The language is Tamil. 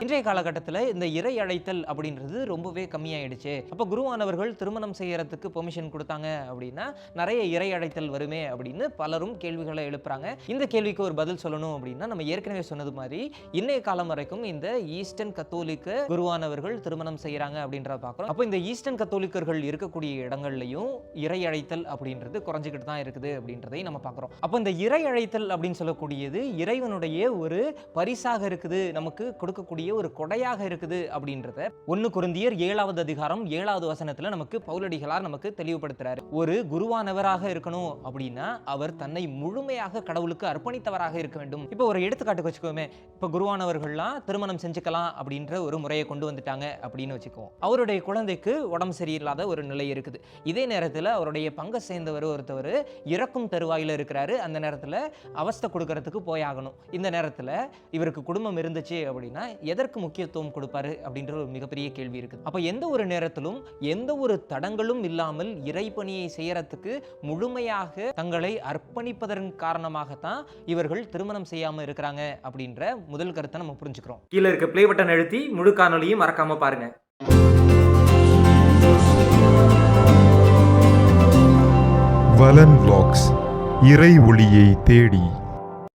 இன்றைய காலகட்டத்தில் இந்த இறை அழைத்தல் அப்படின்றது ரொம்பவே கம்மியாயிடுச்சு. அப்போ குருவானவர்கள் திருமணம் செய்யறதுக்கு பெர்மிஷன் கொடுத்தாங்க அப்படின்னா நிறைய இறை அழைத்தல் வருமே அப்படின்னு பலரும் கேள்விகளை எழுப்புறாங்க. இந்த கேள்விக்கு ஒரு பதில் சொல்லணும் அப்படின்னா நம்ம ஏற்கனவே சொன்னது மாதிரி இன்னைய காலம் வரைக்கும் இந்த ஈஸ்டர்ன் கத்தோலிக்க குருவானவர்கள் திருமணம் செய்யறாங்க அப்படின்றத பார்க்குறோம். அப்போ இந்த ஈஸ்டர்ன் கத்தோலிக்கர்கள் இருக்கக்கூடிய இடங்கள்லையும் இறை அழைத்தல் அப்படின்றது குறைஞ்சிக்கிட்டு தான் இருக்குது அப்படின்றதை நம்ம பார்க்குறோம். அப்போ இந்த இறை அழைத்தல் அப்படின்னு சொல்லக்கூடியது இறைவனுடைய ஒரு பரிசாக இருக்குது, நமக்கு கொடுக்கக்கூடிய ஒரு கொடையாக இருக்குது அப்படின்றத 1 கொரிந்தியர் 7வது அதிகாரம் 7வது வசனத்துல நமக்கு பவுலடிகளார் நமக்கு தெளிவுபடுத்துறாரு. ஒரு குருவானவராக இருக்கணும் அப்படின்னா அவர் தன்னை முழுமையாக கடவுளுக்கு அர்ப்பணித்தவராக இருக்க வேண்டும். இப்போ ஒரு எடுத்துக்காட்டுக்கு வச்சுக்கோமே, இப்போ குருவானவர்கள்லாம் திருமணம் செஞ்சுக்கலாம் அப்படின்ற ஒரு முறையை கொண்டு வந்துட்டாங்க அப்படின்னு வச்சுக்குவோம். அவருடைய குழந்தைக்கு உடம்பு சரியில்லாத ஒரு நிலை இருக்குது. இதே நேரத்தில் அவருடைய பங்கை சேர்ந்தவர் ஒருத்தவர் இறக்கும் தருவாயில் இருக்கிறாரு. அந்த நேரத்தில் அவஸ்தை கொடுக்கறதுக்கு போயாகணும். இந்த நேரத்தில் இவருக்கு குடும்பம் இருந்துச்சு அப்படின்னா எதற்கு முக்கியத்துவம் கொடுப்பாரு அப்படின்ற ஒரு மிகப்பெரிய கேள்வி இருக்குது. அப்போ எந்த ஒரு நேரத்திலும் எந்த ஒரு தடங்களும் இல்லாமல் இறைப்பணியை செய்யறதுக்கு முழுமையாக தங்களை அர்ப்பணிப்பதன் காரணமாகத்தான் இவர்கள் திருமணம் செய்யாம இருக்கிறாங்க அப்படின்ற முதல் கருத்தை நம்ம புரிஞ்சுக்கிறோம். கீழே இருக்க ப்ளே பட்டன் அழுத்தி முழு காணொலியும் மறக்காம பாருங்க. வலன் வ்ளாக்ஸ், இறை ஒளியை தேடி.